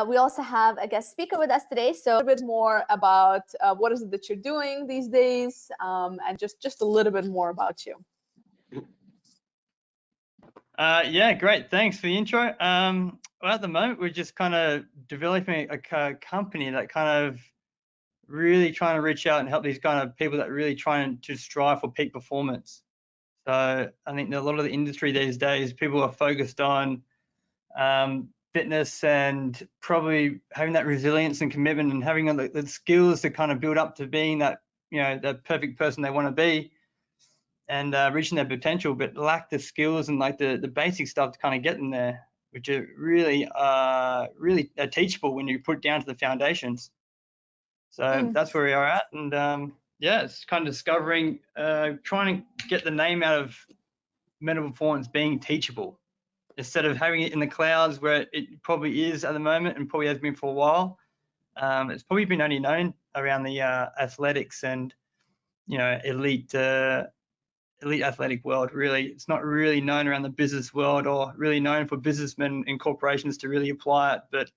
We also have a guest speaker with us today, so a bit more about what is it that you're doing these days, and just a little bit more about you. Yeah, great. Thanks for the intro. Well, at the moment, we're just kind of developing a company that kind of really trying to reach out and help these kind of people that are really trying to strive for peak performance. So I think that a lot of the industry these days, people are focused on fitness and probably having that resilience and commitment and having the skills to kind of build up to being that, the perfect person they want to be and reaching their potential, but lack the skills and like the basic stuff to kind of get them there, which are really teachable when you put it down to the foundations. So that's where we are at. And yeah, it's kind of discovering, trying to get the name out of mental performance being teachable instead of having it in the clouds where it probably is at the moment and probably has been for a while. It's probably been only known around the athletics and, elite athletic world. Really, it's not really known around the business world or really known for businessmen and corporations to really apply it. But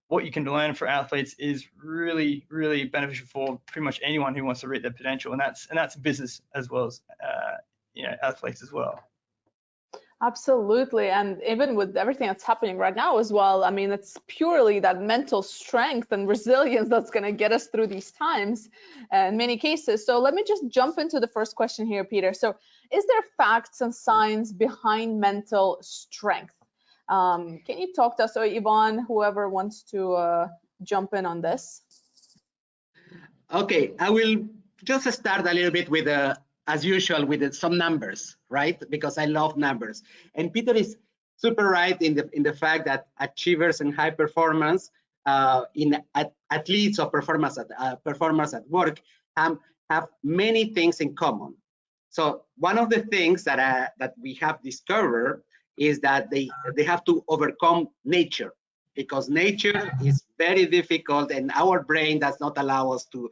what you can learn for athletes is really, really beneficial for pretty much anyone who wants to reach their potential, and that's business as well as athletes as well. Absolutely. And even with everything that's happening right now as well, I mean, it's purely that mental strength and resilience that's going to get us through these times in many cases. So let me just jump into the first question here, Peter. So is there facts and science behind mental strength? Can you talk to us, or Yvonne, whoever wants to jump in on this? Okay, I will just start a little bit with as usual, with some numbers, right? Because I love numbers. And Peter is super right in the fact that achievers and high performance athletes or performers at work have many things in common. So one of the things that we have discovered is that they have to overcome nature, because nature is very difficult and our brain does not allow us to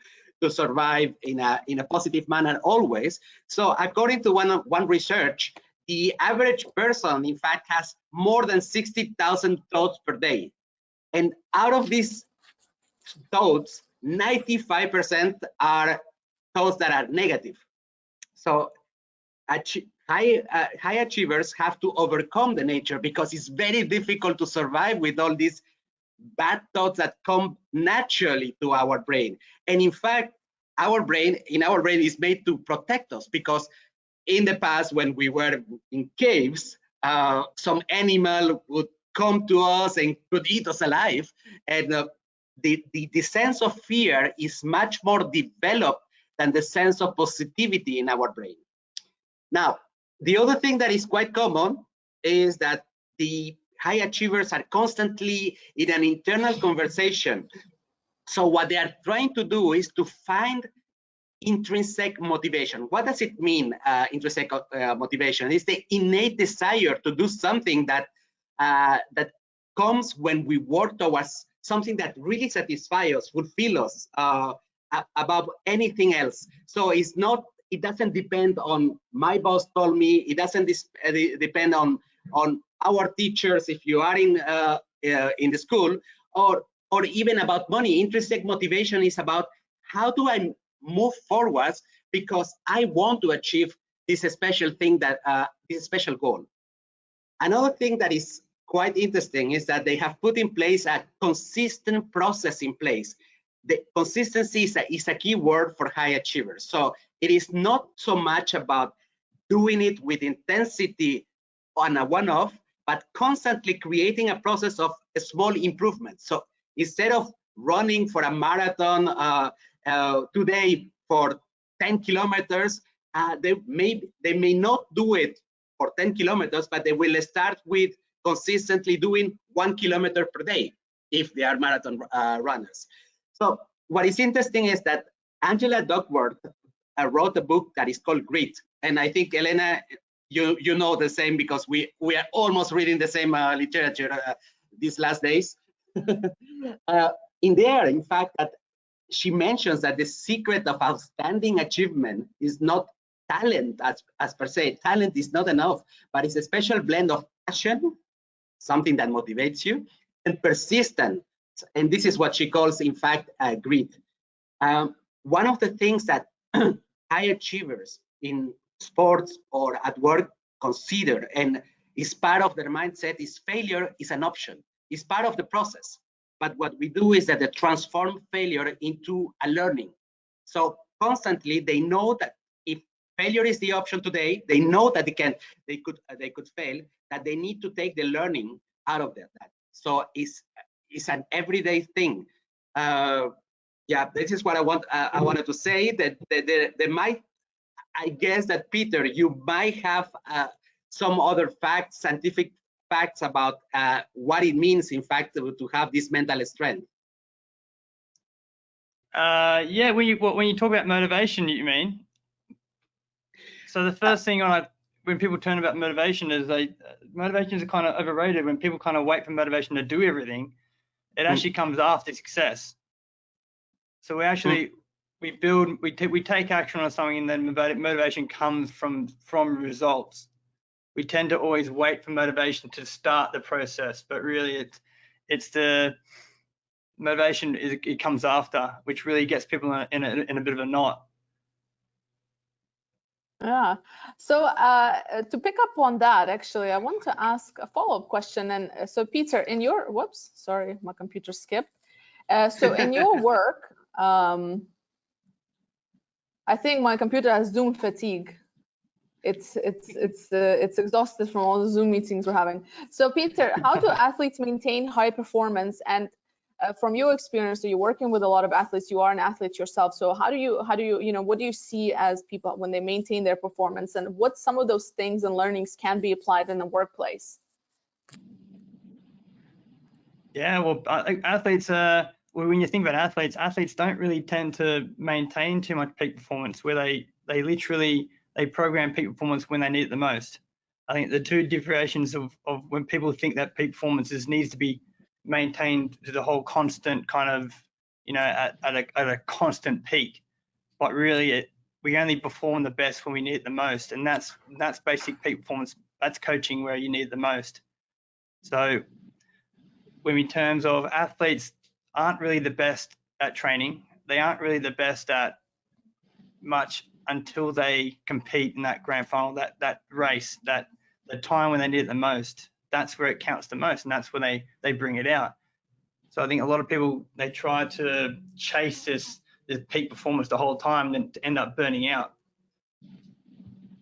survive in a positive manner always. So according to one research, the average person, in fact, has more than 60,000 thoughts per day. And out of these thoughts, 95% are thoughts that are negative. So high achievers have to overcome the nature, because it's very difficult to survive with all these bad thoughts that come naturally to our brain. And in fact, our brain is made to protect us, because in the past, when we were in caves, some animal would come to us and could eat us alive. And the sense of fear is much more developed than the sense of positivity in our brain. Now, the other thing that is quite common is that the high achievers are constantly in an internal conversation. So what they are trying to do is to find intrinsic motivation. What does it mean, intrinsic motivation? It's the innate desire to do something that comes when we work towards something that really satisfies us, fulfill us above anything else. So it doesn't depend on my boss told me, it doesn't depend on our teachers if you are in the school, or even about money. Intrinsic motivation is about how do I move forwards because I want to achieve this special thing, this special goal. Another thing that is quite interesting is that they have put in place a consistent process in place. The consistency is a key word for high achievers. So it is not so much about doing it with intensity on a one-off, but constantly creating a process of small improvements. So instead of running for a marathon today for 10 kilometers, they may not do it for 10 kilometers, but they will start with consistently doing 1 kilometer per day if they are marathon runners. So what is interesting is that Angela Duckworth wrote a book that is called Grit, and I think Elena, you know the same because we are almost reading the same literature these last days. In there, in fact, that she mentions that the secret of outstanding achievement is not talent as per se. Talent is not enough, but it's a special blend of passion, something that motivates you, and persistence, and this is what she calls, in fact, grit. One of the things that high achievers in sports or at work consider and is part of their mindset is failure is an option, is part of the process. But what we do is that they transform failure into a learning. So constantly they know that if failure is the option today, they know that they could fail, that they need to take the learning out of that. So it's an everyday thing. Yeah, this is what I wanted to say, that there might, I guess that Peter, you might have some other facts, scientific facts about what it means, in fact, to have this mental strength. Yeah, when you talk about motivation, you mean? So the first thing when people turn about motivation is motivation is kind of overrated. When people kind of wait for motivation to do everything, it actually comes after success. So we actually we take action on something, and then motivation comes from results. We tend to always wait for motivation to start the process, but really it's the motivation it comes after, which really gets people in a bit of a knot. Yeah. So to pick up on that, actually, I want to ask a follow-up question. And so, Peter, in your, whoops, sorry, my computer skipped. So in your work, I think my computer has Zoom fatigue. It's exhausted from all the Zoom meetings we're having. So, Peter, how do athletes maintain high performance? And from your experience, so you're working with a lot of athletes, you are an athlete yourself. So how do you, what do you see as people when they maintain their performance, and what some of those things and learnings can be applied in the workplace? Yeah, well, I think athletes, when you think about athletes don't really tend to maintain too much peak performance, where they program peak performance when they need it the most. I think the two differentiations of when people think that peak performance needs to be maintained to the whole constant kind of, at a constant peak, but really we only perform the best when we need it the most, and that's basic peak performance. That's coaching where you need it the most. So when in terms of athletes aren't really the best at training, they aren't really the best at much until they compete in that grand final, that race, that the time when they need it the most. That's where it counts the most, and that's when they bring it out. So I think a lot of people, they try to chase this peak performance the whole time and end up burning out.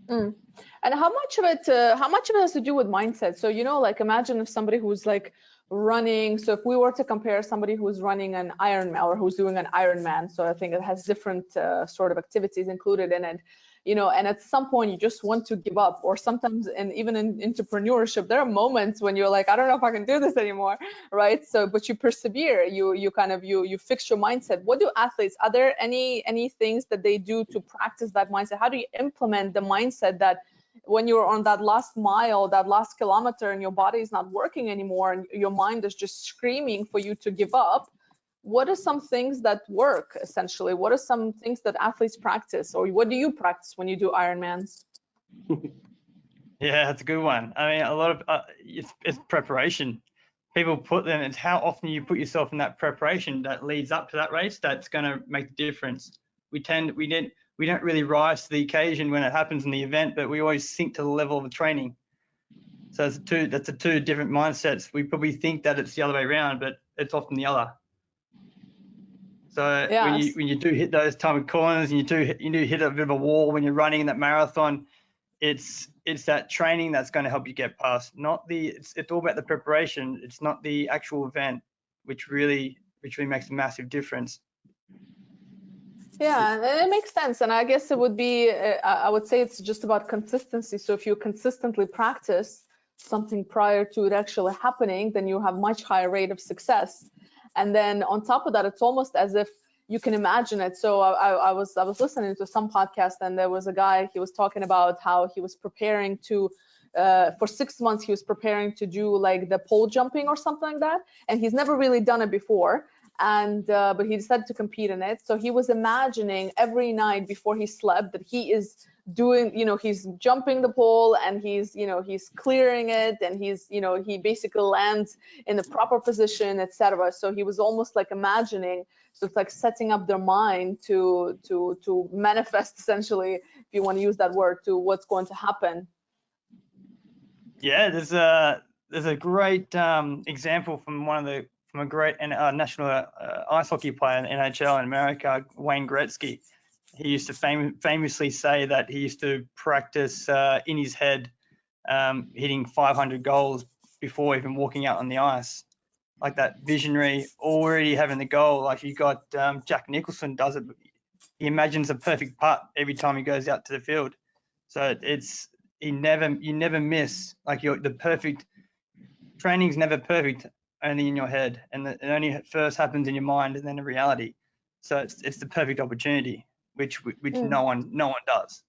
And how much of it has to do with mindset? So, like, imagine if somebody who's like running, so if we were to compare somebody who's running an Ironman or who's doing an Ironman, so I think it has different sort of activities included in it, and at some point you just want to give up, or sometimes, and even in entrepreneurship, there are moments when you're like, I don't know if I can do this anymore, right? So, but you persevere, you fix your mindset. What do athletes, are there any things that they do to practice that mindset? How do you implement the mindset that when you're on that last mile, that last kilometer, and your body is not working anymore, and your mind is just screaming for you to give up? What are some things that work, essentially? What are some things that athletes practice, or what do you practice when you do Ironmans? Yeah, that's a good one. I mean, a lot of it's preparation. People put them, it's how often you put yourself in that preparation that leads up to that race that's going to make the difference. We don't really rise to the occasion when it happens in the event, but we always sink to the level of the training. So that's the two different mindsets. We probably think that it's the other way around, but it's often the other. So yes, when you do hit those time of corners, and you do hit a bit of a wall when you're running in that marathon, it's that training that's going to help you get past. It's all about the preparation. It's not the actual event, which really makes a massive difference. Yeah, it makes sense, and I guess it would be, I would say it's just about consistency. So if you consistently practice something prior to it actually happening, then you have much higher rate of success. And then on top of that, it's almost as if you can imagine it. So I was listening to some podcast, and there was a guy, he was talking about how he was preparing to, for 6 months, he was preparing to do like the pole jumping or something like that. And he's never really done it before. And but he decided to compete in it. So he was imagining every night before he slept that he is doing, he's jumping the pole and he's, he's clearing it, and he's, he basically lands in the proper position, etc. So he was almost like imagining, so it's like setting up their mind to manifest, essentially, if you want to use that word, to what's going to happen. Yeah, there's a great example from a great national ice hockey player in NHL in America, Wayne Gretzky. He used to famously say that he used to practice in his head hitting 500 goals before even walking out on the ice. Like that visionary, already having the goal. Like you got Jack Nicholson does it. He imagines a perfect putt every time he goes out to the field. So you never miss. Like the perfect training's never perfect, only in your head, and it only first happens in your mind and then in reality. So it's the perfect opportunity, which no one does.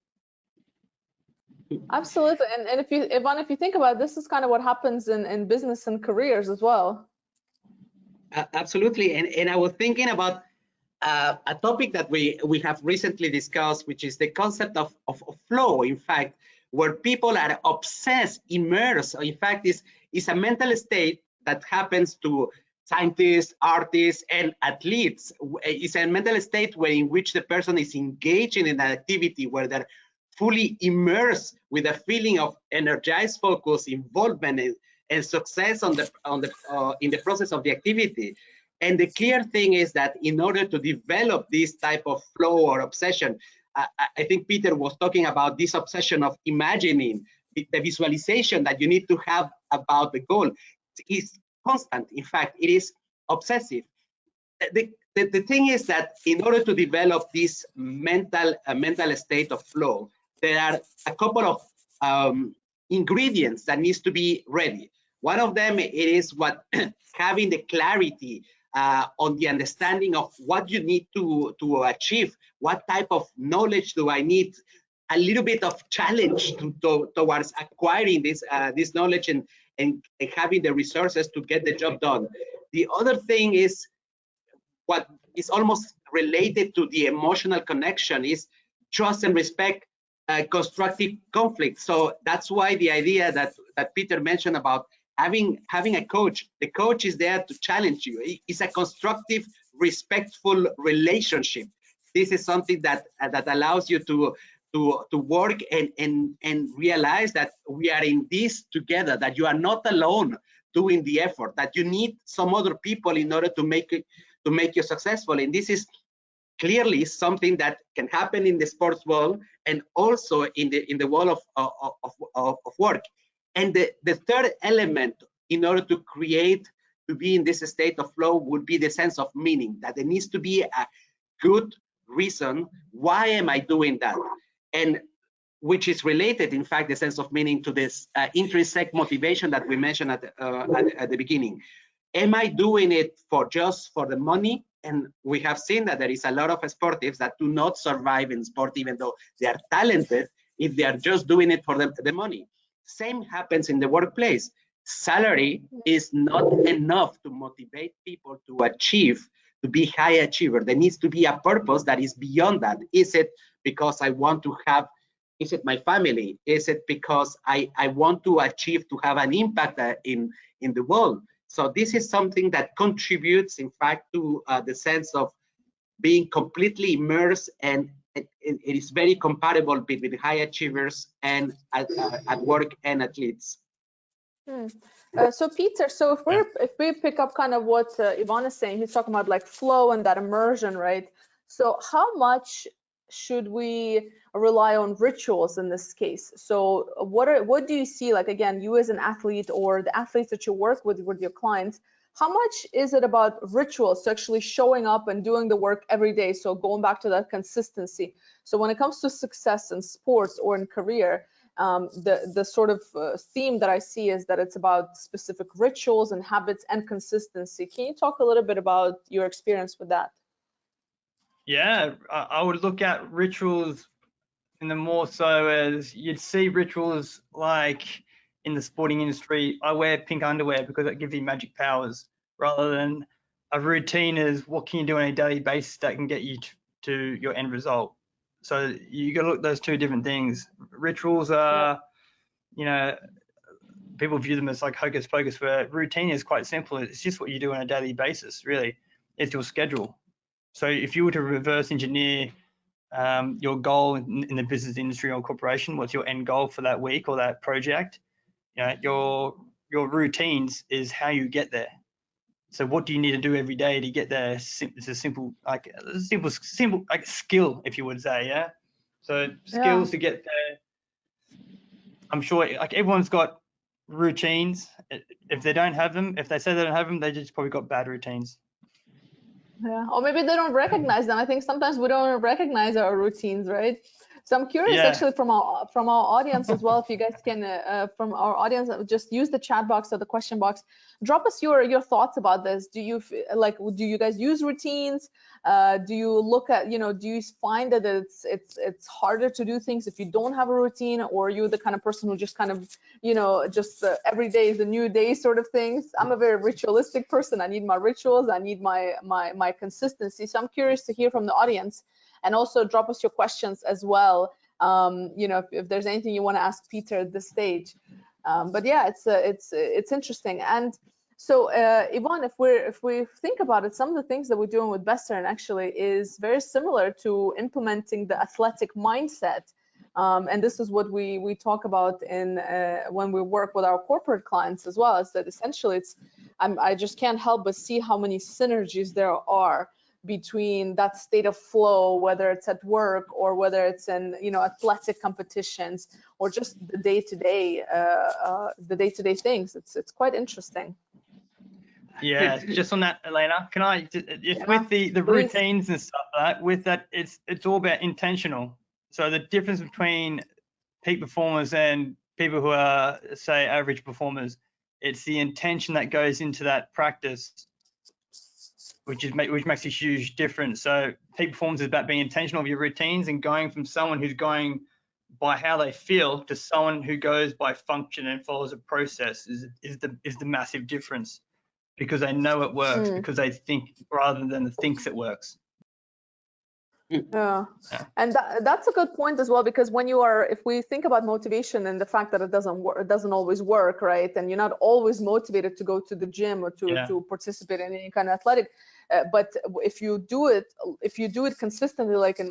Absolutely. And if you, Ivan, if you think about it, this is kind of what happens in business and careers as well. Absolutely. And I was thinking about a topic that we have recently discussed, which is the concept of flow, in fact, where people are obsessed, immersed. In fact, is a mental state that happens to scientists, artists, and athletes. It's a mental state in which the person is engaging in an activity where they're fully immersed with a feeling of energized focus, involvement, and success in the process of the activity. And the clear thing is that in order to develop this type of flow or obsession, I think Peter was talking about this obsession of imagining, the visualization that you need to have about the goal is constant. In fact, it is obsessive. The thing is that in order to develop this mental state of flow, there are a couple of ingredients that needs to be ready. One of them, it is what having the clarity on the understanding of what you need to achieve, what type of knowledge do I need, a little bit of challenge towards acquiring this knowledge and having the resources to get the job done. The other thing is what is almost related to the emotional connection is trust and respect, constructive conflict. So that's why the idea that Peter mentioned about having a coach, the coach is there to challenge you. It's a constructive, respectful relationship. This is something that allows you to work and realize that we are in this together, that you are not alone doing the effort, that you need some other people in order to make you successful. And this is clearly something that can happen in the sports world and also in the world of work. And the third element in order to be in this state of flow would be the sense of meaning, that there needs to be a good reason, why am I doing that? And which is related, in fact, the sense of meaning to this intrinsic motivation that we mentioned at the beginning. Am I doing it just for the money? And we have seen that there is a lot of sportives that do not survive in sport, even though they are talented, if they are just doing it for the money. Same happens in the workplace. Salary is not enough to motivate people to be high achiever. There needs to be a purpose that is beyond that. Is it because I want to have, is it my family? Is it because I want to achieve to have an impact in the world? So this is something that contributes, in fact, to the sense of being completely immersed, and it is very compatible between high achievers and at work and athletes. So Peter, so if we pick up kind of what Ivan is saying, he's talking about like flow and that immersion, right? So how much should we rely on rituals in this case? So what do you see, like, again, you as an athlete or the athletes that you work with your clients, how much is it about rituals, so actually showing up and doing the work every day? So going back to that consistency. So when it comes to success in sports or in career, the sort of theme that I see is that it's about specific rituals and habits and consistency. Can you talk a little bit about your experience with that? Yeah, I would look at rituals in the more so as you'd see rituals like in the sporting industry. I wear pink underwear because it gives you magic powers, rather than a routine is what can you do on a daily basis that can get you to your end result. So you got to look at those two different things. Rituals are, you know, people view them as like hocus pocus, where routine is quite simple. It's just what you do on a daily basis, really. It's your schedule. So if you were to reverse engineer your goal in the business industry or corporation, what's your end goal for that week or that project? You know, your routines is how you get there. So what do you need to do every day to get there? It's a simple like skill, if you would say, yeah. So skills to get there. I'm sure like everyone's got routines. If they don't have them, if they say they don't have them, they just probably got bad routines. Yeah, or maybe they don't recognize them. I think sometimes we don't recognize our routines, right? So I'm curious, actually, from our audience as well, if you guys can, from our audience, just use the chat box or the question box. Drop us your thoughts about this. Do you do you guys use routines? Do you look at, you know, do you find that it's harder to do things if you don't have a routine, or you're the kind of person who just kind of, you know, just every day is a new day sort of things? I'm a very ritualistic person. I need my rituals. I need my consistency. So I'm curious to hear from the audience. And also drop us your questions as well. You know, if there's anything you want to ask Peter at this stage. But yeah, it's interesting. And so Yvonne, if we think about it, some of the things that we're doing with Western actually is very similar to implementing the athletic mindset. And this is what we talk about in when we work with our corporate clients as well. Is that essentially I just can't help but see how many synergies there are between that state of flow, whether it's at work or whether it's in, you know, athletic competitions or just the day-to-day things. It's quite interesting. Yeah, just on that, Elena, can I with the routines and stuff like that, with that, it's all about intentional. So the difference between peak performers and people who are, say, average performers, it's the intention that goes into that practice, which makes a huge difference. So peak performance is about being intentional with your routines and going from someone who's going by how they feel to someone who goes by function and follows a process is the massive difference, because they know it works, because they think rather than thinks it works. Yeah. And that's a good point as well, because when you are, if we think about motivation and the fact that it doesn't always work, right? And you're not always motivated to go to the gym or to participate in any kind of athletic. But if you do it consistently, like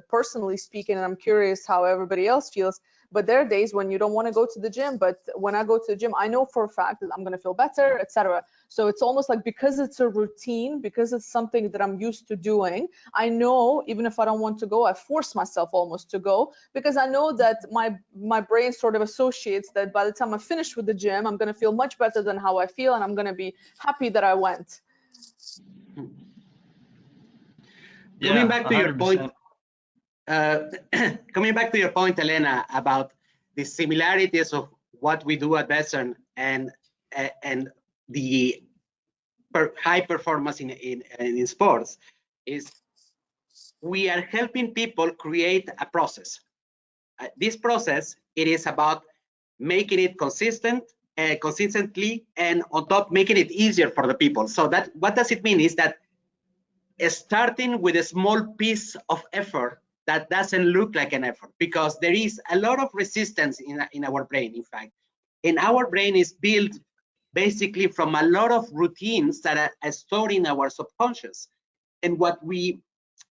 personally speaking, and I'm curious how everybody else feels, but there are days when you don't want to go to the gym, but when I go to the gym, I know for a fact that I'm going to feel better, etc. So it's almost like, because it's a routine, because it's something that I'm used to doing, I know even if I don't want to go, I force myself almost to go, because I know that my brain sort of associates that by the time I finish with the gym, I'm going to feel much better than how I feel, and I'm going to be happy that I went. Yeah, coming back to 100%. your point, coming back to your point, Elena, about the similarities of what we do at Western and the high performance in sports, is we are helping people create a process. This process, it is about making it consistently, and on top making it easier for the people. So that, what does it mean is that starting with a small piece of effort that doesn't look like an effort, because there is a lot of resistance in our brain. In fact, and our brain is built basically from a lot of routines that are stored in our subconscious. And what we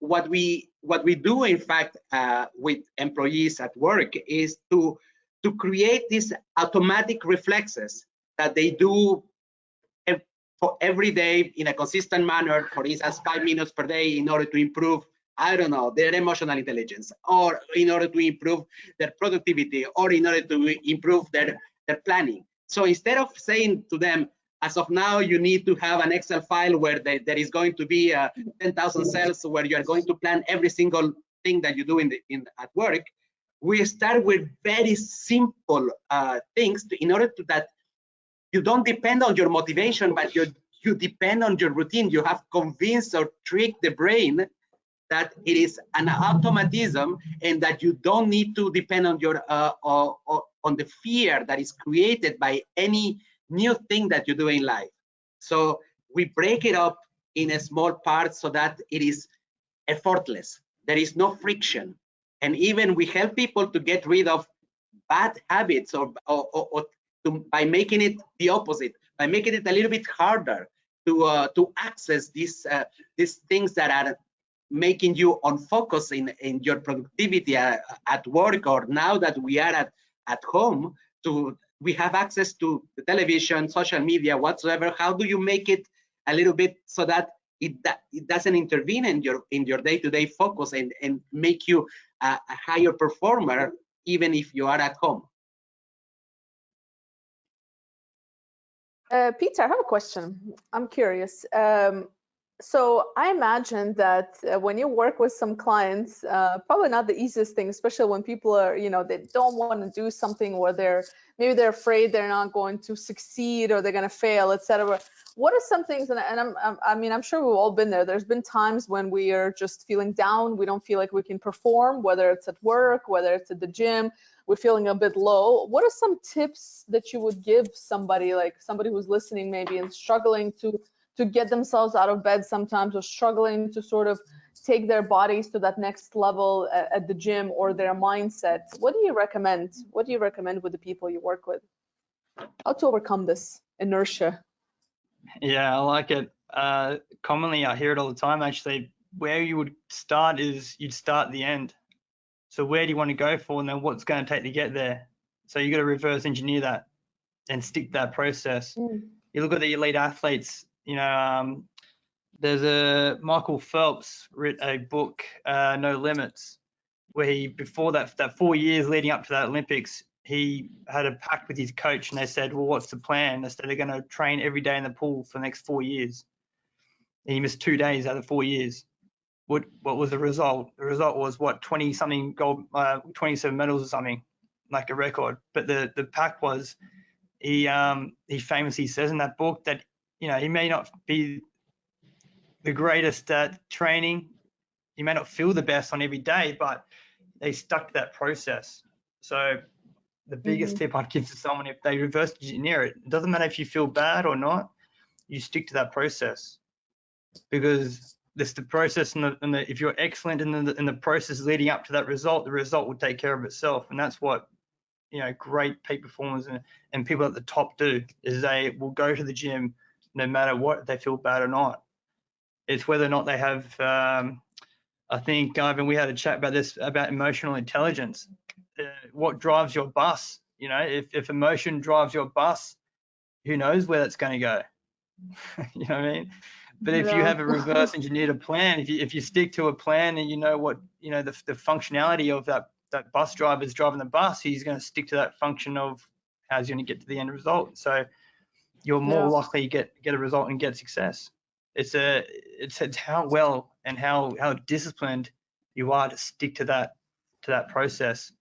do, in fact, with employees at work, is to create these automatic reflexes that they do for every day in a consistent manner, for instance, 5 minutes per day, in order to improve, I don't know, their emotional intelligence, or in order to improve their productivity, or in order to improve their planning. So instead of saying to them, as of now, you need to have an Excel file where there is going to be 10,000 cells where you are going to plan every single thing that you do at work, we start with very simple things in order to that you don't depend on your motivation, but you depend on your routine. You have convinced or tricked the brain that it is an automatism, and that you don't need to depend on your on the fear that is created by any new thing that you do in life. So we break it up in a small parts so that it is effortless. There is no friction. And even we help people to get rid of bad habits by making it the opposite, by making it a little bit harder to access these things that are making you unfocused in your productivity at work, or now that we are at home, we have access to the television, social media, whatsoever. How do you make it a little bit so that it doesn't intervene in your day-to-day focus and make you a higher performer, even if you are at home? Peter, I have a question. I'm curious. So I imagine that when you work with some clients, probably not the easiest thing, especially when people are, they don't want to do something where maybe they're afraid they're not going to succeed or they're going to fail, etc. What are some things, and I'm sure we've all been there. There's been times when we are just feeling down. We don't feel like we can perform, whether it's at work, whether it's at the gym. We're feeling a bit low. What are some tips that you would give somebody, like somebody who's listening maybe and struggling to get themselves out of bed sometimes, or struggling to sort of take their bodies to that next level at the gym, or their mindset? What do you recommend? What do you recommend with the people you work with? How to overcome this inertia? Yeah, I like it. Commonly, I hear it all the time, actually. Where you would start is you'd start at the end. So where do you want to go for, and then what's going to take to get there? So you got to reverse engineer that and stick to that process. You look at the elite athletes, there's Michael Phelps wrote a book, No Limits, where he, before that 4 years leading up to that Olympics, he had a pact with his coach, and they said, well, what's the plan? They said they're going to train every day in the pool for the next 4 years. And he missed 2 days out of 4 years. What was the result? The result was 20-something gold, 27 medals or something, like a record. But the pact was, he famously says in that book that, he may not be the greatest at training, he may not feel the best on every day, but they stuck to that process. So the biggest tip I'd give to someone, if they reverse engineer it, it doesn't matter if you feel bad or not, you stick to that process, because this the process, and if you're excellent in the process leading up to that result, the result will take care of itself. And that's what great peak performers and people at the top do, is they will go to the gym no matter what, they feel bad or not. It's whether or not they have I think, Ivan, we had a chat about this, about emotional intelligence. What drives your bus? If emotion drives your bus, who knows where that's going to go? You know what I mean? But if you have a reverse engineered plan, if you stick to a plan, and the functionality of that bus driver is driving the bus, he's going to stick to that function of how he's going to get to the end result. So you're more likely to get a result and get success. It's how well and how disciplined you are to stick to that process,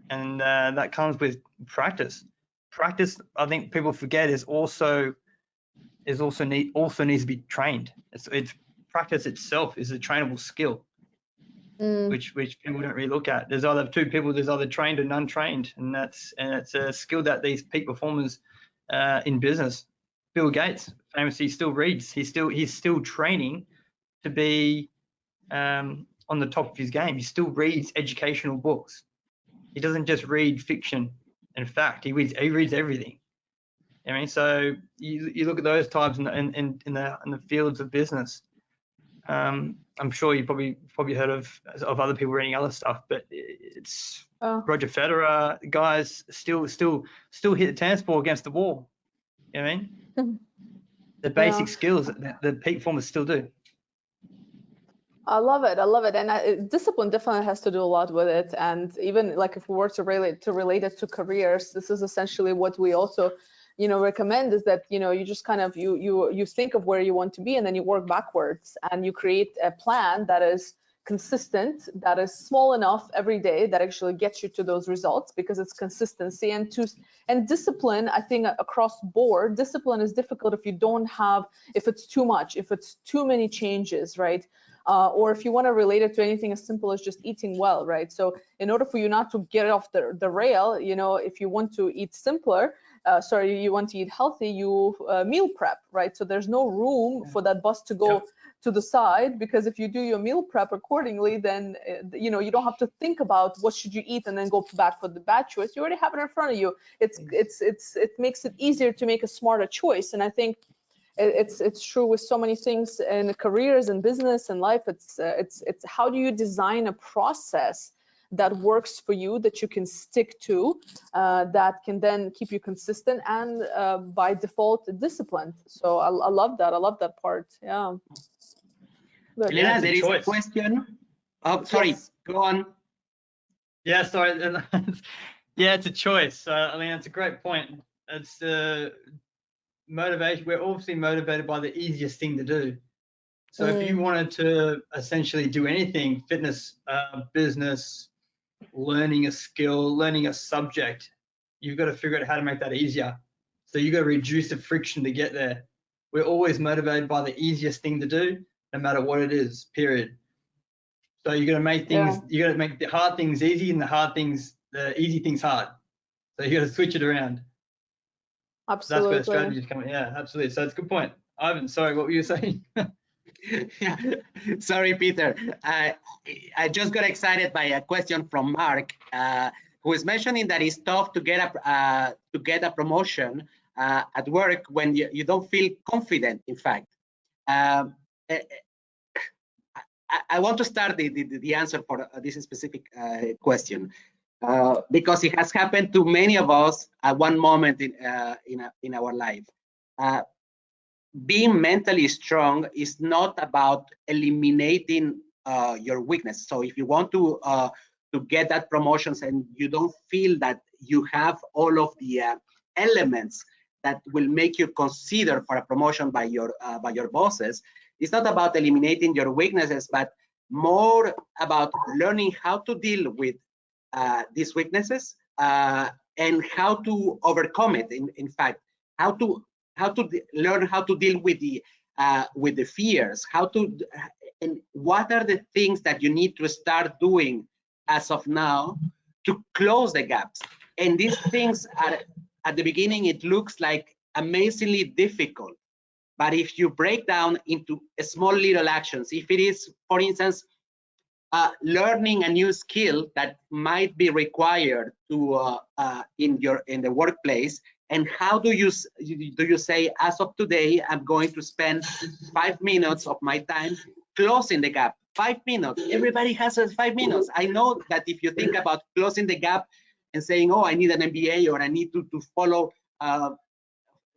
and that comes with practice. Practice, I think people forget, also needs to be trained. It's practice itself is a trainable skill, which people don't really look at. There's either two people, there's either trained and untrained, and it's a skill that these peak performers in business. Bill Gates famously still reads. He's still training to be on the top of his game. He still reads educational books. He doesn't just read fiction and fact. He reads everything. I mean, so you look at those types in the fields of business. I'm sure you probably heard of other people reading other stuff, but it's Roger Federer, guys still hit the tennis ball against the wall. You know what I mean? The basic skills that the peak performers still do. I love it. And discipline definitely has to do a lot with it. And even like if we were to relate it to careers, this is essentially what we also, recommend, is that, you just kind of, you think of where you want to be, and then you work backwards, and you create a plan that is consistent, that is small enough every day, that actually gets you to those results, because it's consistency. And discipline, I think across board, discipline is difficult if it's too much, if it's too many changes, right? Or if you want to relate it to anything as simple as just eating well, right? So in order for you not to get off the rail, if you want to eat simpler, you want to eat healthy, you meal prep, right? So there's no room for that bus to go to the side, because if you do your meal prep accordingly, then you know, you don't have to think about what should you eat and then go back for the bad choice. You already have it in front of you. It makes it easier to make a smarter choice. And I think it's true with so many things in careers and business and life. It's how do you design a process that works for you, that you can stick to, that can then keep you consistent and by default disciplined. So I love that. I love that part. Yeah. Good. Elena, there is a question. Oh, sorry. Yes. Go on. Yeah, sorry. Yeah, it's a choice. I mean, it's a great point. It's motivation. We're obviously motivated by the easiest thing to do. So if you wanted to essentially do anything, fitness, business, learning a skill, learning a subject, you've got to figure out how to make that easier. So you've got to reduce the friction to get there. We're always motivated by the easiest thing to do, no matter what it is, period. So you got to make things, you got to make the hard things easy and the easy things hard. So you got to switch it around. Absolutely. That's where strategies come in. Yeah, absolutely. So it's a good point. Ivan, sorry, what were you saying? Yeah. Sorry, Peter. I just got excited by a question from Mark, who is mentioning that it's tough to get a promotion at work when you don't feel confident. In fact, I want to start the answer for this specific question because it has happened to many of us at one moment in our life. Being mentally strong is not about eliminating your weakness. So if you want to get that promotions and you don't feel that you have all of the elements that will make you consider for a promotion by your bosses, it's not about eliminating your weaknesses, but more about learning how to deal with these weaknesses and how to overcome it. In fact, how to learn how to deal with the fears, and what are the things that you need to start doing as of now to close the gaps. And these things are, at the beginning, it looks like amazingly difficult. But if you break down into small little actions, if it is, for instance, learning a new skill that might be required to in the workplace, and how do you say, as of today, I'm going to spend 5 minutes of my time closing the gap. 5 minutes. Everybody has 5 minutes. I know that if you think about closing the gap and saying, oh, I need an MBA or I need to follow,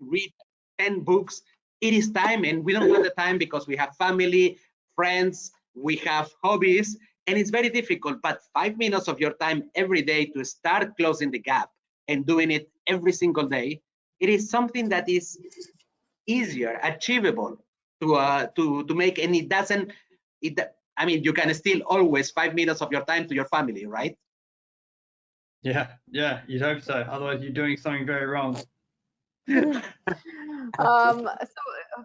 read 10 books, it is time, and we don't have the time because we have family, friends, we have hobbies, and it's very difficult. But 5 minutes of your time every day to start closing the gap and doing it every single day, it is something that is easier, achievable to make, and it doesn't. I mean, you can still always 5 minutes of your time to your family, right? Yeah, you'd hope so. Otherwise, you're doing something very wrong. So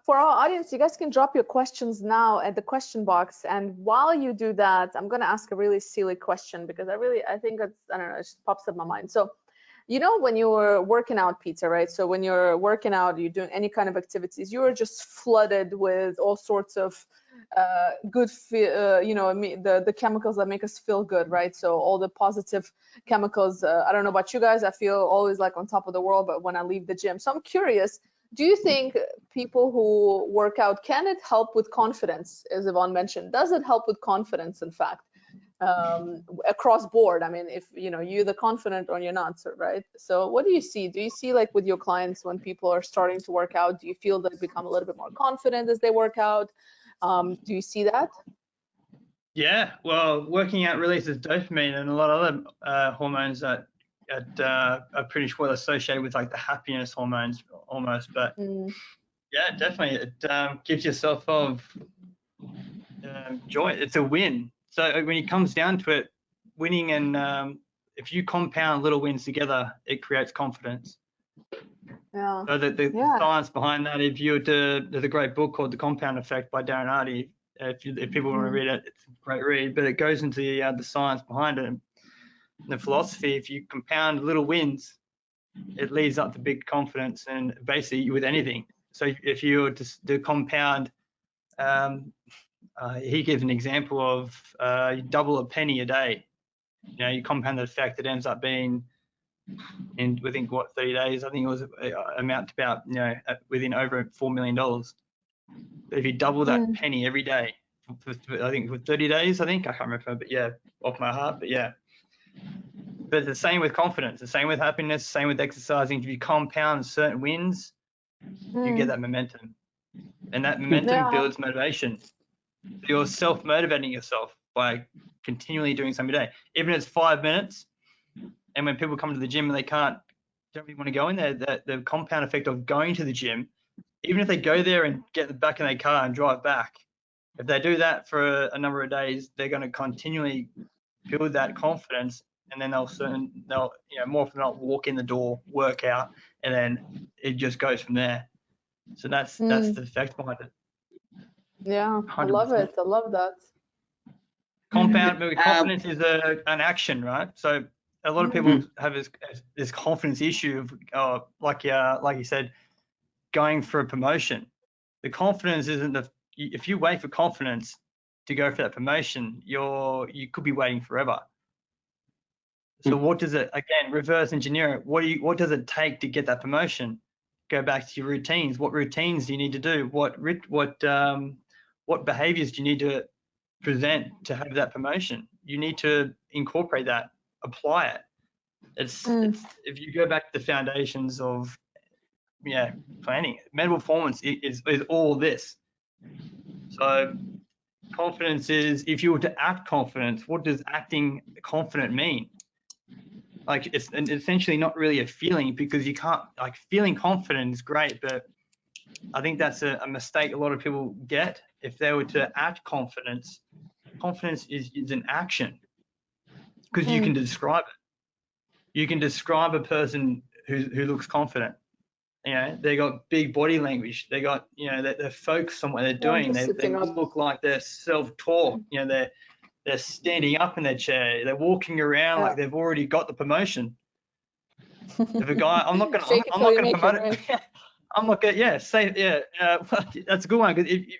for our audience, you guys can drop your questions now at the question box, and while you do that, I'm going to ask a really silly question because I think it's, I don't know, it just pops up in my mind. So you know, when you were working out, Peter, right? So when you're working out, you're doing any kind of activities, you are just flooded with all sorts of good, you know, the chemicals that make us feel good, right? So all the positive chemicals. I don't know about you guys, I feel always like on top of the world, but when I leave the gym. So I'm curious, do you think people who work out, can it help with confidence, as Yvonne mentioned? Does it help with confidence, in fact? Across board, I mean, if you know, you're the confident or you're not, right? So what do you see? Do you see, like, with your clients, when people are starting to work out, do you feel they become a little bit more confident as they work out? Do you see that? Yeah, well, working out releases dopamine and a lot of other hormones that are pretty well associated with, like, the happiness hormones almost. But yeah, definitely, it gives yourself of joy. It's a win. So when it comes down to it, winning, and if you compound little wins together, it creates confidence. Yeah. So the science behind that, if you were to, there's a great book called The Compound Effect by Darren Hardy. If people want to read it, it's a great read. But it goes into the science behind it and the philosophy. If you compound little wins, it leads up to big confidence, and basically with anything. So if you were to compound he gives an example of you double a penny a day. You know, you compound the effect, it ends up being within what 30 days. I think it was amount to about, you know, within over $4 million. But if you double that penny every day, I think for 30 days, I can't remember, but yeah, off my heart, but yeah. But the same with confidence, the same with happiness, the same with exercising. If you compound certain wins, you get that momentum, and that momentum builds motivation. You're self-motivating yourself by continually doing something every day, even if it's 5 minutes. And when people come to the gym and they don't really want to go in there, the compound effect of going to the gym, even if they go there and get back in their car and drive back, if they do that for a number of days, they're going to continually build that confidence, and then they'll you know, more often than not walk in the door, work out, and then it just goes from there. So that's the effect behind it. Yeah, 100%. I love it. I love that. Confidence is an action, right? So a lot of people have this confidence issue of like you said, going for a promotion. The confidence isn't if you wait for confidence to go for that promotion, you could be waiting forever. So what does it, again, reverse engineer it? What does it take to get that promotion? Go back to your routines. What routines do you need to do? What behaviors do you need to present to have that promotion? You need to incorporate that, apply it. It's if you go back to the foundations of planning, mental performance is all this. So confidence is, if you were to act confident, what does acting confident mean? Like, it's essentially not really a feeling, because you can't, like, feeling confident is great, but I think that's a mistake a lot of people get. If they were to act confidence is an action, because you can describe it. You can describe a person who looks confident. You know, they got big body language. They got, you know, they're focused on what they're doing. They look like they're self-taught. You know, they're standing up in their chair. They're walking around like they've already got the promotion. If a guy, I'm not gonna promote it. I'm not gonna, that's a good one. Because if you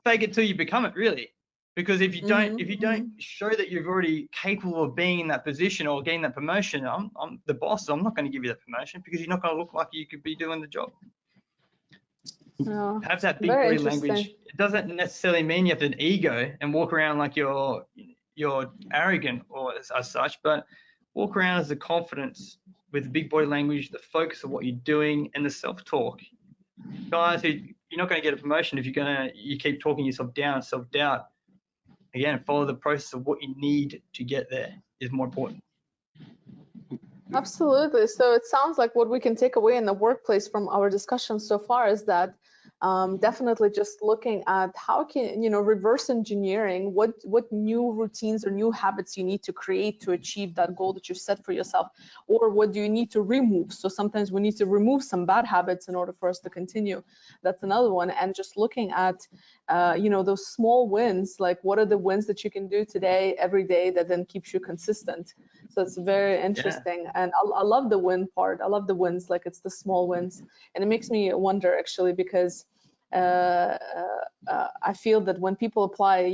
fake it till you become it, really. Because if you don't show that you're already capable of being in that position or getting that promotion, I'm the boss. I'm not going to give you that promotion, because you're not going to look like you could be doing the job. Have that big body language. It doesn't necessarily mean you have an ego and walk around like you're arrogant or as such, but walk around as the confidence with the big body language, the focus of what you're doing, and the self-talk. Guys, you're not going to get a promotion if you keep talking yourself down, self-doubt. Again, follow the process of what you need to get there is more important. Absolutely. So it sounds like what we can take away in the workplace from our discussion so far is that definitely just looking at how can, reverse engineering what new routines or new habits you need to create to achieve that goal that you set for yourself, or what do you need to remove. So sometimes we need to remove some bad habits in order for us to continue. That's another one. And just looking at those small wins, like what are the wins that you can do today, every day, that then keeps you consistent. So it's very interesting. And I love the win part. I love the wins, like it's the small wins. And it makes me wonder, actually, because I feel that when people apply,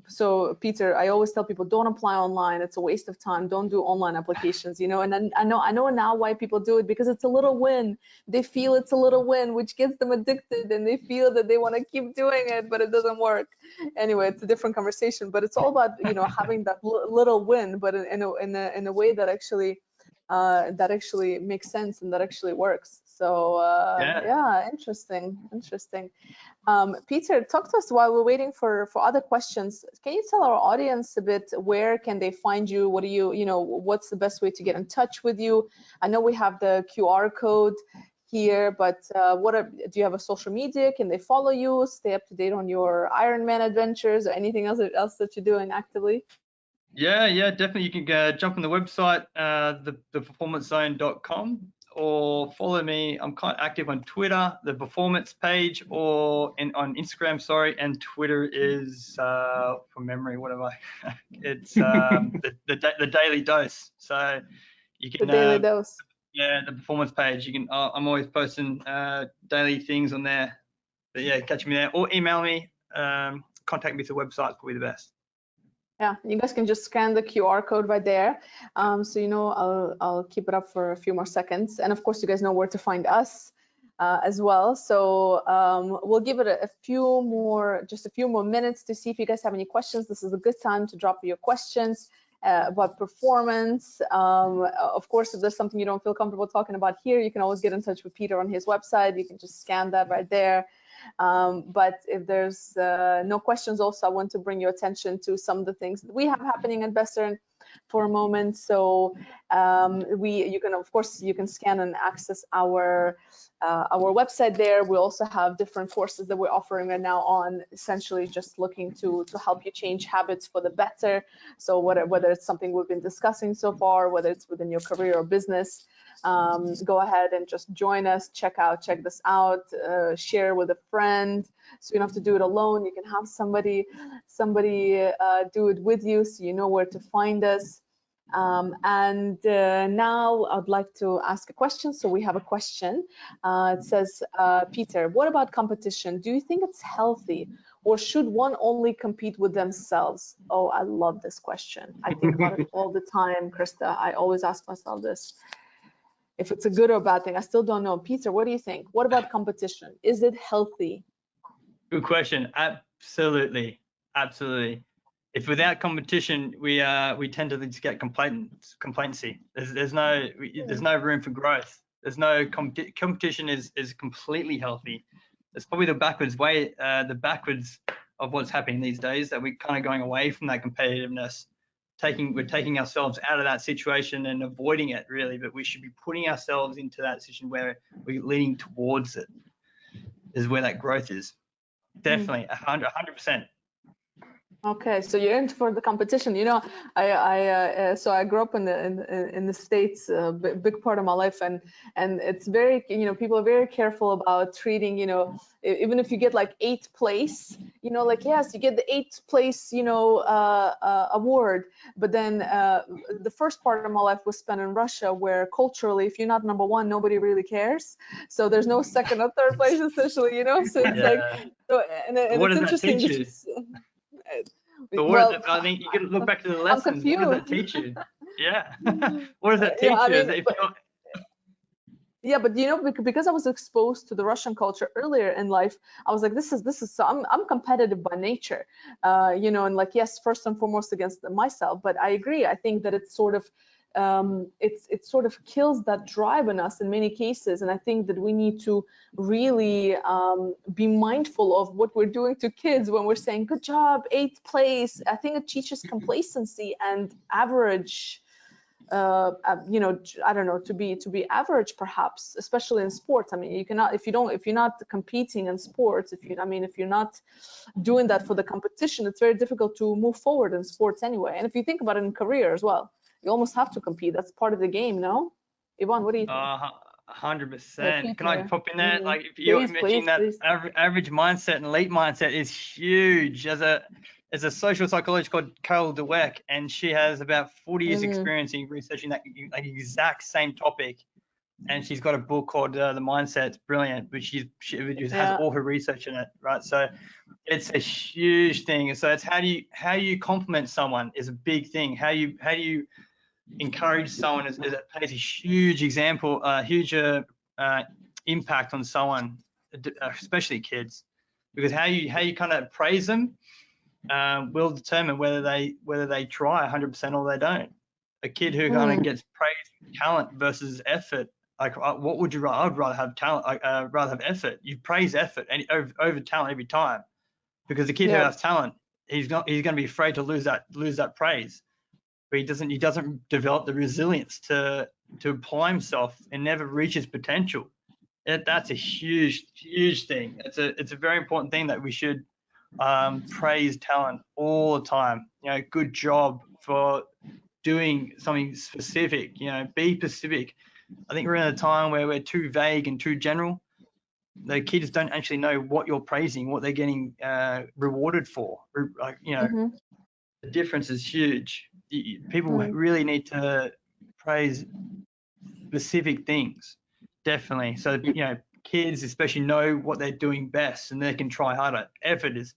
so Peter, I always tell people, don't apply online. It's a waste of time. Don't do online applications, and then I know now why people do it, because it's a little win. They feel it's a little win, which gets them addicted, and they feel that they want to keep doing it, but it doesn't work. Anyway, it's a different conversation, but it's all about, having that little win, but in a way that actually makes sense and that actually works. So interesting. Peter, talk to us while we're waiting for other questions. Can you tell our audience a bit, where can they find you? What do what's the best way to get in touch with you? I know we have the QR code here, but do you have a social media? Can they follow you, stay up to date on your Ironman adventures, or anything else that you're doing actively? Yeah, definitely. You can jump on the website, theperformancezone.com, or follow me. I'm quite active on Twitter, the performance page, or on Instagram, and Twitter is, from memory, what am I? It's the daily dose. So you can, the daily dose. Yeah, the performance page. You can. I'm always posting daily things on there. But yeah, catch me there or email me. Contact me through the website will be the best. Yeah, you guys can just scan the QR code right there. So, you know, I'll keep it up for a few more seconds. And of course, you guys know where to find us as well. So we'll give it just a few more minutes to see if you guys have any questions. This is a good time to drop your questions about performance. Of course, if there's something you don't feel comfortable talking about here, you can always get in touch with Peter on his website. You can just scan that right there. But if there's no questions, also I want to bring your attention to some of the things that we have happening at Western for a moment. So you can scan and access our website there. We also have different courses that we're offering right now on essentially just looking to help you change habits for the better. So whether it's something we've been discussing so far, whether it's within your career or business, go ahead and just join us, check this out, share with a friend. So you don't have to do it alone. You can have somebody do it with you, so you know where to find us. And now I'd like to ask a question. So we have a question. It says, Peter, what about competition? Do you think it's healthy, or should one only compete with themselves? Oh, I love this question. I think about it all the time, Krista. I always ask myself this. If it's a good or bad thing, I still don't know. Peter, what do you think? What about competition? Is it healthy? Good question. Absolutely. If without competition, we tend to just get complacency. There's no room for growth. There's no competition is completely healthy. It's probably the backwards way, of what's happening these days, that we're kind of going away from that competitiveness. We're taking ourselves out of that situation and avoiding it, really, but we should be putting ourselves into that situation where we're leaning towards it, is where that growth is. Definitely 100%. Okay, so you're in for the competition. You know, so I grew up in the States, a big part of my life, and it's very, you know, people are very careful about treating, you know, even if you get like 8th place, you know, like, yes, you get the 8th place, you know, award, but then the first part of my life was spent in Russia, where culturally, if you're not number 1, nobody really cares. So there's no 2nd or 3rd place, essentially, you know. So it's like, so, and what it's does that interesting. teach you? But Well, I think you can look back to the lessons. What does that teach you? Yeah. What does that teach I you? mean, yeah, but you know, because I was exposed to the Russian culture earlier in life, I was like, this is so I'm competitive by nature, you know, and like, yes, first and foremost against myself. But I agree. I think that it's sort of it sort of kills that drive in us in many cases, and I think that we need to really be mindful of what we're doing to kids when we're saying good job, 8th place. I think it teaches complacency and average, you know, I don't know, to be average, perhaps, especially in sports. I mean, you cannot, if you're not competing in sports, if you're not doing that for the competition, it's very difficult to move forward in sports anyway. And if you think about it in career as well, you almost have to compete. That's part of the game, no? Yvonne, what do you think? 100%. Can I pop in there? Like, if you're Please, mentioning that please. average mindset and elite mindset is huge. As a social psychologist called Carol Dweck, and she has about 40 years experience in researching that like exact same topic. And she's got a book called The Mindset. It's brilliant, but she has all her research in it, right? So it's a huge thing. So it's how you compliment someone is a big thing. How you encourage someone is it plays a huge impact on someone, especially kids, because how you kind of praise them will determine whether they try 100% or they don't. A kid who kind of gets praised for talent versus effort, like, what would you rather? I'd rather have talent. Rather have effort. You praise effort and over talent every time, because the kid who has talent, he's going to be afraid to lose that praise. But he doesn't develop the resilience to apply himself and never reach his potential. That's a huge thing. It's a very important thing that we should praise talent all the time. You know, good job for doing something specific. You know, be specific. I think we're in a time where we're too vague and too general. The kids don't actually know what you're praising, what they're getting rewarded for. Like, you know, the difference is huge. People really need to praise specific things, definitely. So, you know, kids especially know what they're doing best and they can try harder. Effort is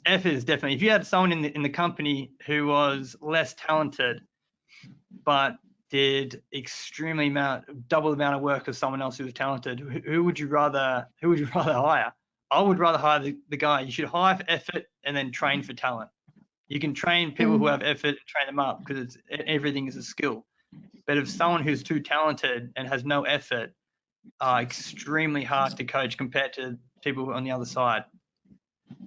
definitely, if you had someone in the company who was less talented but did double the amount of work as someone else who was talented, who would you rather hire? I would rather hire the guy. You should hire for effort and then train for talent. You can train people who have effort and train them up because everything is a skill. But if someone who's too talented and has no effort are extremely hard to coach compared to people who are on the other side.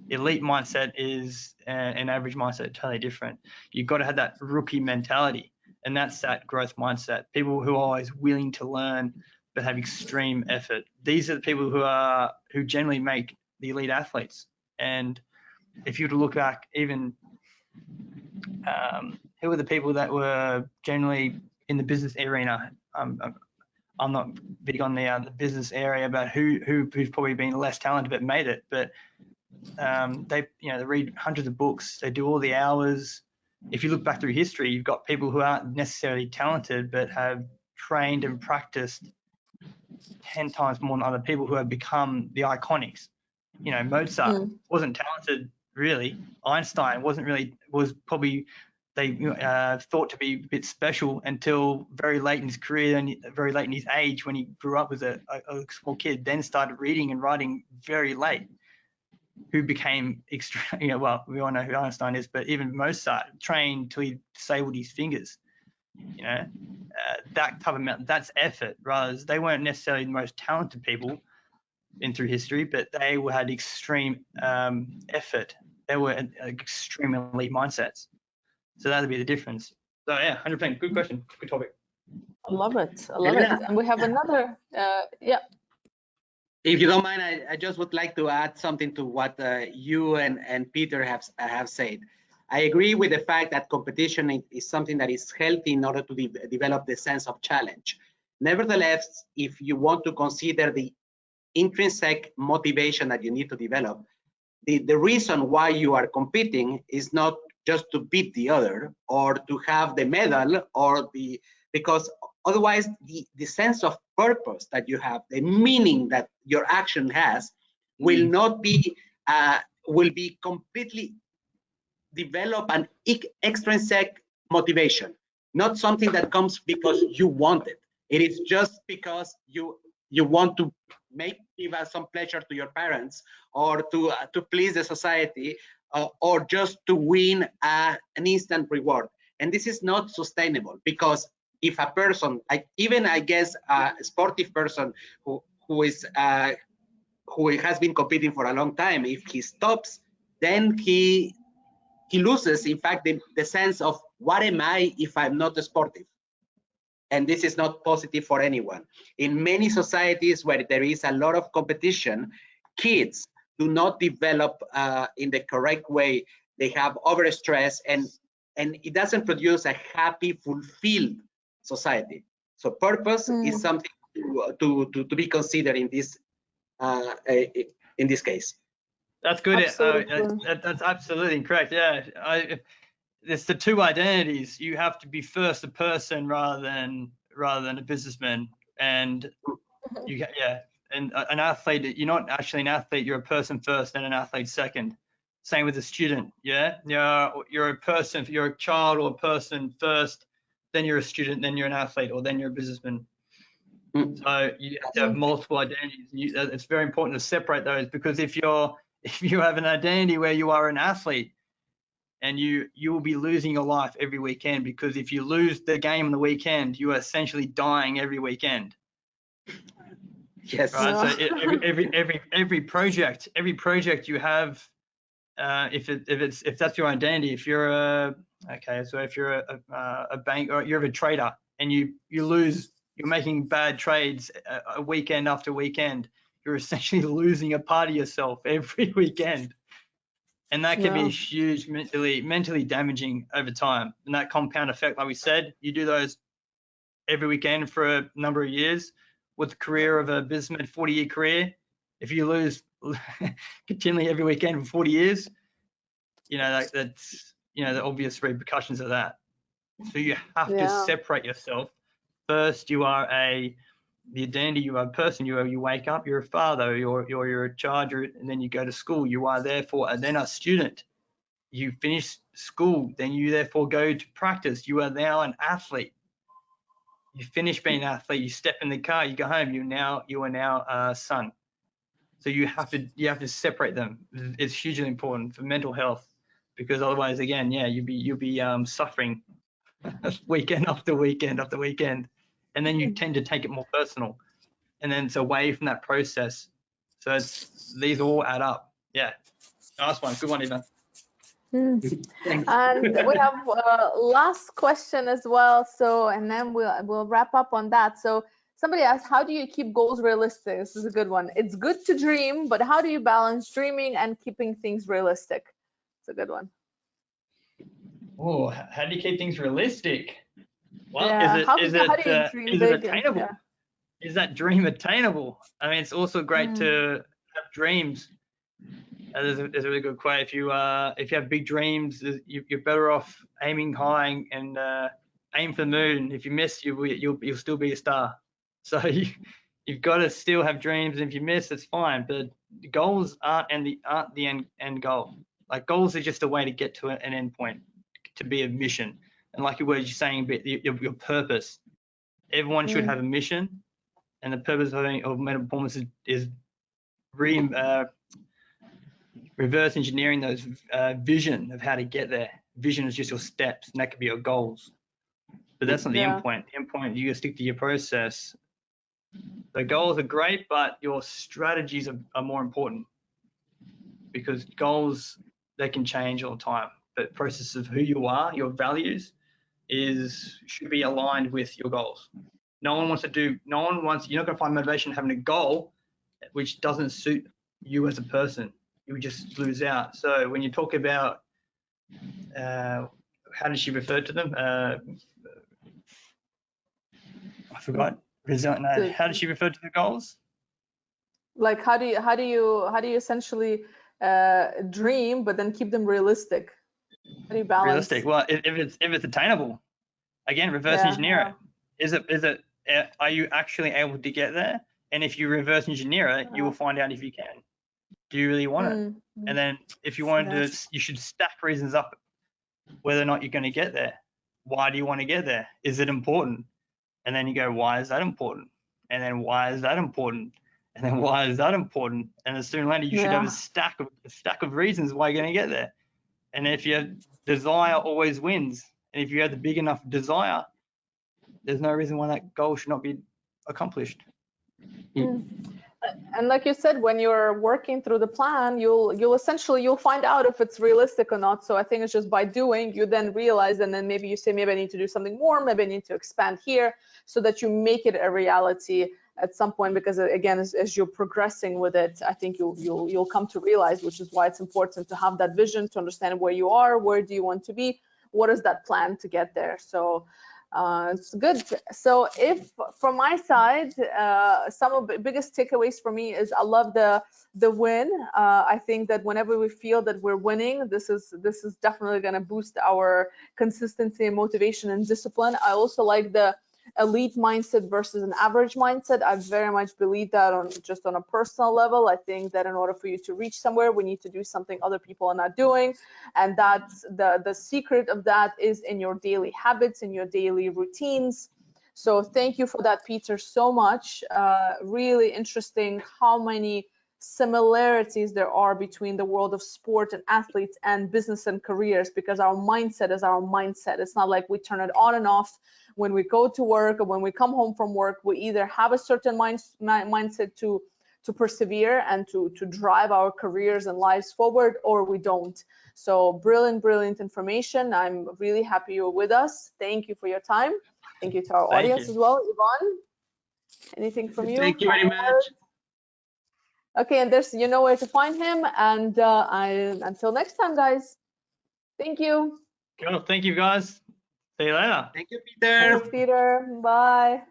Elite mindset is an average mindset, totally different. You've got to have that rookie mentality, and that's that growth mindset. People who are always willing to learn but have extreme effort. These are the people who generally make the elite athletes. And if you were to look back, even who were the people that were generally in the business arena? I'm not big on the business area about who's probably been less talented but made it. But they read hundreds of books. They do all the hours. If you look back through history, you've got people who aren't necessarily talented but have trained and practiced 10 times more than other people who have become the iconics. Mozart wasn't talented really. Einstein was probably they thought to be a bit special until very late in his career and very late in his age when he grew up as a small kid, then started reading and writing very late, who became extreme. Well, we all know who Einstein is, but even Mozart trained till he disabled his fingers. That type of that's effort. Rather, they weren't necessarily the most talented people in through history, but they had extreme effort. They were extreme elite mindsets. So that would be the difference. So yeah, 100%. Good question. Good topic. I love it. And we have another, If you don't mind, I just would like to add something to what you and Peter have said. I agree with the fact that competition is something that is healthy in order to develop the sense of challenge. Nevertheless, if you want to consider the intrinsic motivation that you need to develop, the reason why you are competing is not just to beat the other or to have the medal because otherwise the sense of purpose that you have, the meaning that your action has, will not be will be completely develop an extrinsic motivation, not something that comes because you want it. It is just because you want to give some pleasure to your parents or to please the society or just to win an instant reward. And this is not sustainable, because if a person, even I guess a sportive person who has been competing for a long time, if he stops, then he loses, in fact, the sense of what am I if I'm not sportive? And this is not positive for anyone. In many societies where there is a lot of competition, kids do not develop in the correct way. They have overstress, and it doesn't produce a happy, fulfilled society. So purpose is something to be considered in this case. That's good. Absolutely. That's absolutely correct. Yeah, it's the two identities. You have to be first a person rather than a businessman. And and an athlete, you're not actually an athlete. You're a person first, and an athlete second. Same with a student. Yeah, you're a person. You're a child or a person first, then you're a student, then you're an athlete, or then you're a businessman. So you have to have multiple identities. It's very important to separate those, because if you have an identity where you are an athlete, and you will be losing your life every weekend, because if you lose the game on the weekend, you are essentially dying every weekend. Yes. Right. So every project you have, if that's your identity, if you're a bank, or you're a trader, and you lose, you're making bad trades a weekend after weekend, you're essentially losing a part of yourself every weekend. And that can be huge, mentally damaging over time. And that compound effect, like we said, you do those every weekend for a number of years. With the career of a businessman, 40-year career, if you lose continually every weekend for 40 years, that's the obvious repercussions of that. So you have to separate yourself. First, you are a the identity. You are a person. You wake up. You're a father. You're a child. And then you go to school. You are therefore and then a student. You finish school. Then you therefore go to practice. You are now an athlete. You finish being an athlete. You step in the car. You go home. You are now a son. So you have to separate them. It's hugely important for mental health, because otherwise, again, yeah, you'll be suffering weekend after weekend after weekend, and then you tend to take it more personal, and then it's away from that process. So these all add up. Yeah, nice one, good one, Ivan. Thanks. And we have last question as well. So, and then we'll wrap up on that. So somebody asked, how do you keep goals realistic? This is a good one. It's good to dream, but how do you balance dreaming and keeping things realistic? It's a good one. Oh, how do you keep things realistic? Well, Yeah. How do you dream is big it attainable? yeah. Is that dream attainable? I mean, it's also great to have dreams. There's a really good quote. If you have big dreams, you're better off aiming high and aim for the moon. If you miss, you'll still be a star. So you've got to still have dreams. And if you miss, it's fine. But goals aren't the end goal. Like, goals are just a way to get to an end point, to be a mission. And like you were just saying, your purpose. Everyone should have a mission, and the purpose of mental performance is reverse engineering those vision of how to get there. Vision is just your steps, and that could be your goals. But that's not the end point. The end point, you gotta stick to your process. The goals are great, but your strategies are more important, because goals, they can change all the time. But process of who you are, your values, should be aligned with your goals. You're not gonna find motivation having a goal which doesn't suit you as a person. You would just lose out. So when you talk about how did she refer to them? I forgot. How did she refer to the goals? Like, how do you essentially dream but then keep them realistic? How do you balance? Realistic. Well, if it's attainable, again, reverse engineer it. Are you actually able to get there? And if you reverse engineer it, you will find out if you can. Do you really want it? And then if you wanted to, you should stack reasons up whether or not you're going to get there. Why do you want to get there? Is it important? And then you go, why is that important? And then why is that important? And then why is that important? And then sooner or later, you should have a stack of reasons why you're going to get there. And if your desire always wins, and if you have the big enough desire, there's no reason why that goal should not be accomplished. And like you said, when you're working through the plan, you'll find out if it's realistic or not. So I think it's just by doing, you then realize, and then maybe you say, maybe I need to do something more, maybe I need to expand here, so that you make it a reality at some point. Because again, as you're progressing with it, I think you'll come to realize, which is why it's important to have that vision, to understand where you are, where do you want to be, what is that plan to get there. So it's good. So if from my side, some of the biggest takeaways for me is I love the win. I think that whenever we feel that we're winning, this is definitely going to boost our consistency and motivation and discipline. I also like the elite mindset versus an average mindset. I very much believe that on a personal level. I think that in order for you to reach somewhere, we need to do something other people are not doing, and that's the secret of that is in your daily habits, in your daily routines. So thank you for that, Peter, so much. Really interesting how many similarities there are between the world of sport and athletes and business and careers, because our mindset is our mindset. It's not like we turn it on and off when we go to work or when we come home from work. We either have a certain mindset to persevere and to drive our careers and lives forward, or we don't. So brilliant information. I'm really happy you're with us. Thank you for your time. Thank you to our audience as well. Yvonne, anything from you? Thank you very much. Okay, and you know where to find him. And until next time, guys. Thank you. Cool. Thank you, guys. See you later. Thank you, Peter. Thanks, Peter. Bye.